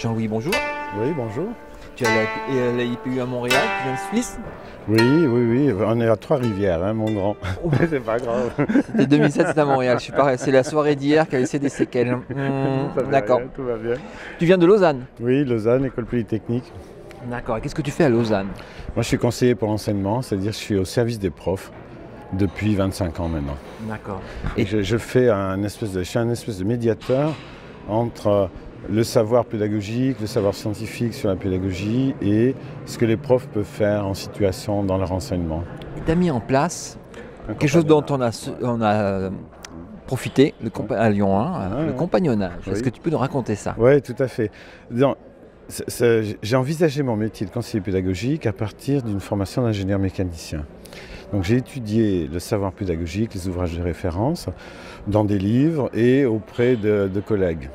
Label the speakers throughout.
Speaker 1: Jean-Louis, bonjour.
Speaker 2: Oui, bonjour.
Speaker 1: Tu es à la IPU à Montréal, tu viens de Suisse.
Speaker 2: Oui, on est à Trois-Rivières, hein, mon grand. Mais c'est pas grave.
Speaker 1: C'était 2007, c'est à Montréal, je suis pareil. C'est la soirée d'hier qui a laissé des séquelles. D'accord.
Speaker 2: Tout va bien.
Speaker 1: Tu viens de Lausanne.
Speaker 2: Oui, Lausanne, école polytechnique.
Speaker 1: D'accord. Et qu'est-ce que tu fais à Lausanne?
Speaker 2: Moi, je suis conseiller pour l'enseignement, c'est-à-dire je suis au service des profs depuis 25 ans maintenant.
Speaker 1: D'accord.
Speaker 2: Et je suis un espèce de médiateur entre le savoir pédagogique, le savoir scientifique sur la pédagogie et ce que les profs peuvent faire en situation dans leur enseignement.
Speaker 1: Tu as mis en place quelque chose dont on a profité à Lyon 1, le compagnonnage.
Speaker 2: Oui.
Speaker 1: Est-ce que tu peux nous raconter ça?
Speaker 2: Oui, tout à fait. J'ai envisagé mon métier de conseiller pédagogique à partir d'une formation d'ingénieur mécanicien. Donc j'ai étudié le savoir pédagogique, les ouvrages de référence, dans des livres et auprès de collègues.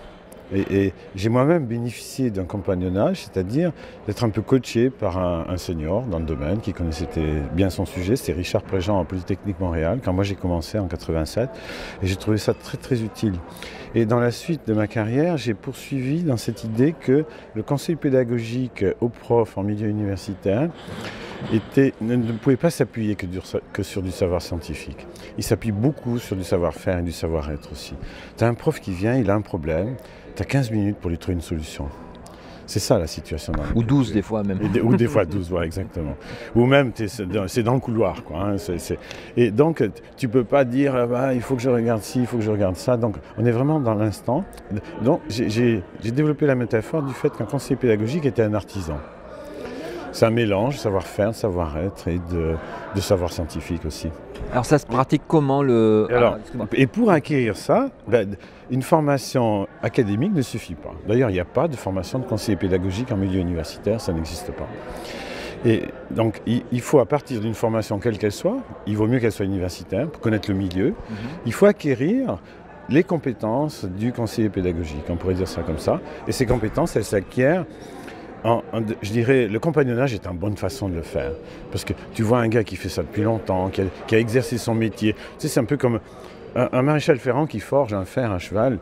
Speaker 2: Et j'ai moi-même bénéficié d'un compagnonnage, c'est-à-dire d'être un peu coaché par un senior dans le domaine qui connaissait bien son sujet. C'est Richard Préjean à Polytechnique Montréal, quand moi j'ai commencé en 87. Et j'ai trouvé ça très très utile. Et dans la suite de ma carrière, j'ai poursuivi dans cette idée que le conseil pédagogique aux profs en milieu universitaire ne pouvait pas s'appuyer que sur du savoir scientifique. Il s'appuie beaucoup sur du savoir-faire et du savoir-être aussi. Tu as un prof qui vient, il a un problème, tu as 15 minutes pour lui trouver une solution. C'est ça la situation.
Speaker 1: Ou 12 des fois même.
Speaker 2: Ou des fois 12, ouais, exactement. Ou même, c'est dans le couloir, quoi. Hein, Et donc, tu ne peux pas dire, il faut que je regarde ci, il faut que je regarde ça. Donc, on est vraiment dans l'instant. Donc, j'ai développé la métaphore du fait qu'un conseiller pédagogique était un artisan. C'est un mélange de savoir-faire, de savoir-être et de savoir scientifique aussi.
Speaker 1: Alors ça se pratique comment
Speaker 2: Et pour acquérir ça, une formation académique ne suffit pas. D'ailleurs, il n'y a pas de formation de conseiller pédagogique en milieu universitaire, ça n'existe pas. Et donc, il faut, à partir d'une formation quelle qu'elle soit, il vaut mieux qu'elle soit universitaire pour connaître le milieu, il faut acquérir les compétences du conseiller pédagogique, on pourrait dire ça comme ça. Et ces compétences, elles s'acquièrent. Je dirais, le compagnonnage est une bonne façon de le faire. Parce que tu vois un gars qui fait ça depuis longtemps, qui a exercé son métier. Tu sais, c'est un peu comme un maréchal ferrant qui forge un fer, un cheval.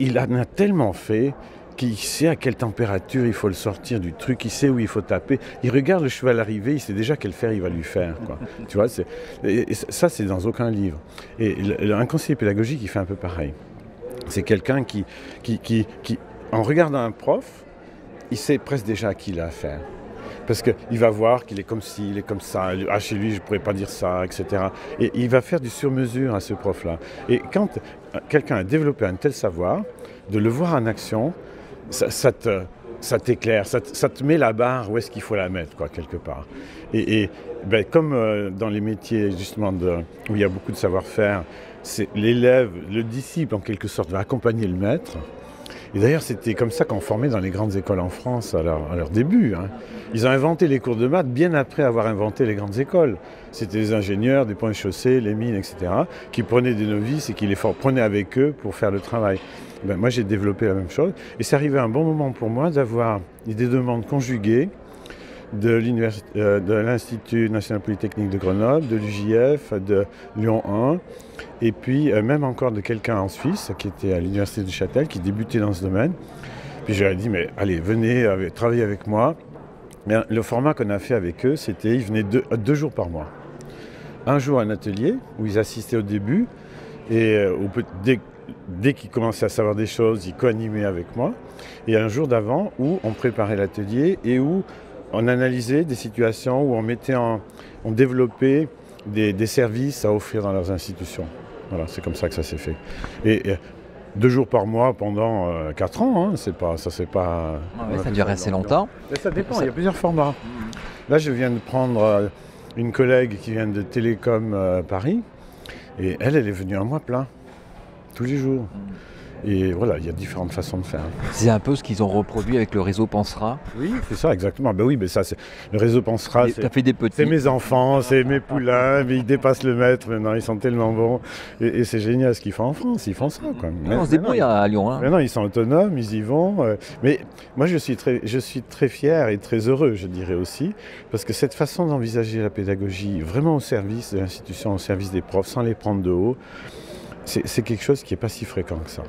Speaker 2: Il en a tellement fait qu'il sait à quelle température il faut le sortir du truc, il sait où il faut taper. Il regarde le cheval arriver, il sait déjà quel fer il va lui faire, quoi. Tu vois, et ça, c'est dans aucun livre. Et un conseiller pédagogique, il fait un peu pareil. C'est quelqu'un qui, en regardant un prof, il sait presque déjà à qui il a affaire. Parce qu'il va voir qu'il est comme ci, il est comme ça, chez lui je ne pourrais pas dire ça, etc. Et il va faire du sur-mesure à ce prof-là. Et quand quelqu'un a développé un tel savoir, de le voir en action, ça t'éclaire, ça te met la barre où est-ce qu'il faut la mettre, quoi, quelque part. Et comme dans les métiers justement où il y a beaucoup de savoir-faire, c'est l'élève, le disciple en quelque sorte va accompagner le maître. Et d'ailleurs, c'était comme ça qu'on formait dans les grandes écoles en France à leur début. Hein. Ils ont inventé les cours de maths bien après avoir inventé les grandes écoles. C'était les ingénieurs, des ponts et chaussées, les mines, etc., qui prenaient des novices et qui les prenaient avec eux pour faire le travail. Moi, j'ai développé la même chose. Et c'est arrivé un bon moment pour moi d'avoir des demandes conjuguées de l'Institut national polytechnique de Grenoble, de l'UJF, de Lyon 1, et puis même encore de quelqu'un en Suisse qui était à l'Université de Châtel, qui débutait dans ce domaine. Puis je leur ai dit, mais allez, venez travailler avec moi. Mais le format qu'on a fait avec eux, c'était, ils venaient 2 jours par mois. Un jour un atelier, où ils assistaient au début, et dès qu'ils commençaient à savoir des choses, ils co-animaient avec moi. Et un jour d'avant, où on préparait l'atelier et où on analysait des situations où on développait des services à offrir dans leurs institutions. Voilà, c'est comme ça que ça s'est fait. Et 2 jours par mois pendant 4 ans, hein, ça
Speaker 1: dure assez longtemps.
Speaker 2: Mais ça dépend, il y a plusieurs formats. Là, je viens de prendre une collègue qui vient de Télécom Paris, et elle est venue un mois plein, tous les jours. Et voilà, il y a différentes façons de faire.
Speaker 1: C'est un peu ce qu'ils ont reproduit avec le réseau Pensera.
Speaker 2: Oui, c'est ça, exactement. Oui, mais ça, le réseau Pensera, c'est mes enfants, c'est mes poulains, mais ils dépassent le maître maintenant, ils sont tellement bons. Et c'est génial ce qu'ils font en France, ils font ça, quoi.
Speaker 1: On se débrouille à Lyon. Hein.
Speaker 2: Maintenant, ils sont autonomes, ils y vont. Mais moi, je suis très fier et très heureux, je dirais aussi, parce que cette façon d'envisager la pédagogie, vraiment au service de l'institution, au service des profs, sans les prendre de haut, c'est quelque chose qui n'est pas si fréquent que ça.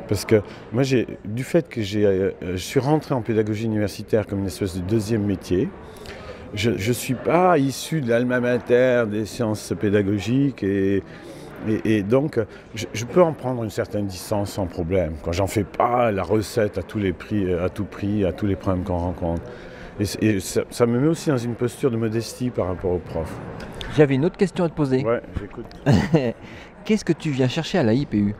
Speaker 2: Parce que moi, du fait que je suis rentré en pédagogie universitaire comme une espèce de deuxième métier, je ne suis pas issu de l'alma mater des sciences pédagogiques et donc je peux en prendre une certaine distance sans problème. Quand j'en fais pas la recette à tous les prix, à tout prix, à tous les problèmes qu'on rencontre. Et ça me met aussi dans une posture de modestie par rapport aux profs.
Speaker 1: J'avais une autre question à te poser.
Speaker 2: Ouais, j'écoute.
Speaker 1: Qu'est-ce que tu viens chercher à la IPU?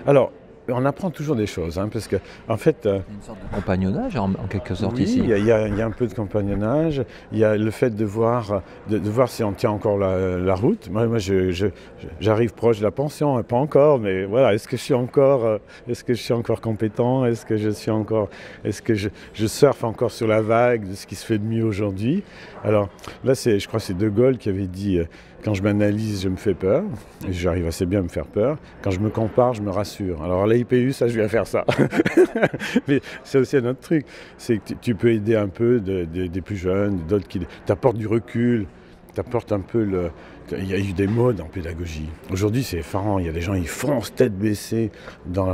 Speaker 2: Alors, on apprend toujours des choses, hein, parce que, en fait...
Speaker 1: Une sorte de compagnonnage, en quelque sorte,
Speaker 2: oui,
Speaker 1: ici.
Speaker 2: Il y a un peu de compagnonnage, il y a le fait de voir si on tient encore la route. Moi j'arrive proche de la pension, pas encore, mais voilà, est-ce que je suis encore compétent? Est-ce que je surfe encore sur la vague de ce qui se fait de mieux aujourd'hui? Alors là, je crois que c'est De Gaulle qui avait dit... Quand je m'analyse, je me fais peur, et j'arrive assez bien à me faire peur. Quand je me compare, je me rassure. Alors à la IPU, ça, je viens faire ça. Mais c'est aussi un autre truc, c'est que tu peux aider un peu des plus jeunes, d'autres qui t'apportent du recul, t'apportent un peu Il y a eu des modes en pédagogie. Aujourd'hui, c'est effarant. Il y a des gens, ils foncent tête baissée dans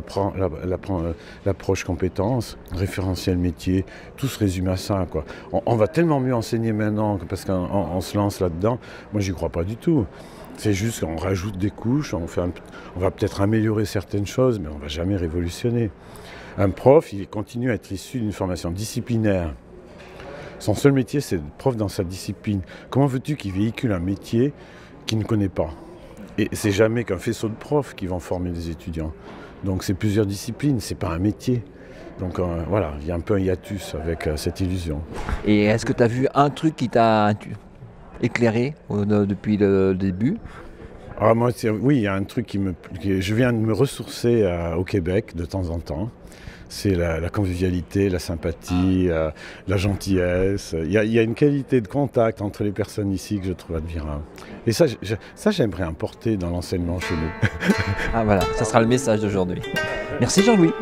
Speaker 2: l'approche compétence, référentiel métier. Tout se résume à ça, quoi. On va tellement mieux enseigner maintenant parce qu'on se lance là-dedans. Moi, j'y crois pas du tout. C'est juste qu'on rajoute des couches, on va peut-être améliorer certaines choses, mais on va jamais révolutionner. Un prof, il continue à être issu d'une formation disciplinaire. Son seul métier, c'est de prof dans sa discipline. Comment veux-tu qu'il véhicule un métier qu'il ne connaît pas? Et c'est jamais qu'un faisceau de profs qui vont former des étudiants. Donc c'est plusieurs disciplines, c'est pas un métier. Donc voilà, il y a un peu un hiatus avec cette illusion.
Speaker 1: Et est-ce que tu as vu un truc qui t'a éclairé depuis le début?
Speaker 2: Moi, oui, il y a un truc je viens de me ressourcer au Québec de temps en temps. C'est la convivialité, la sympathie, la gentillesse. Il y a une qualité de contact entre les personnes ici que je trouve admirable. Et ça, j'aimerais importer dans l'enseignement chez nous.
Speaker 1: Ah voilà, ça sera le message d'aujourd'hui. Merci Jean-Louis.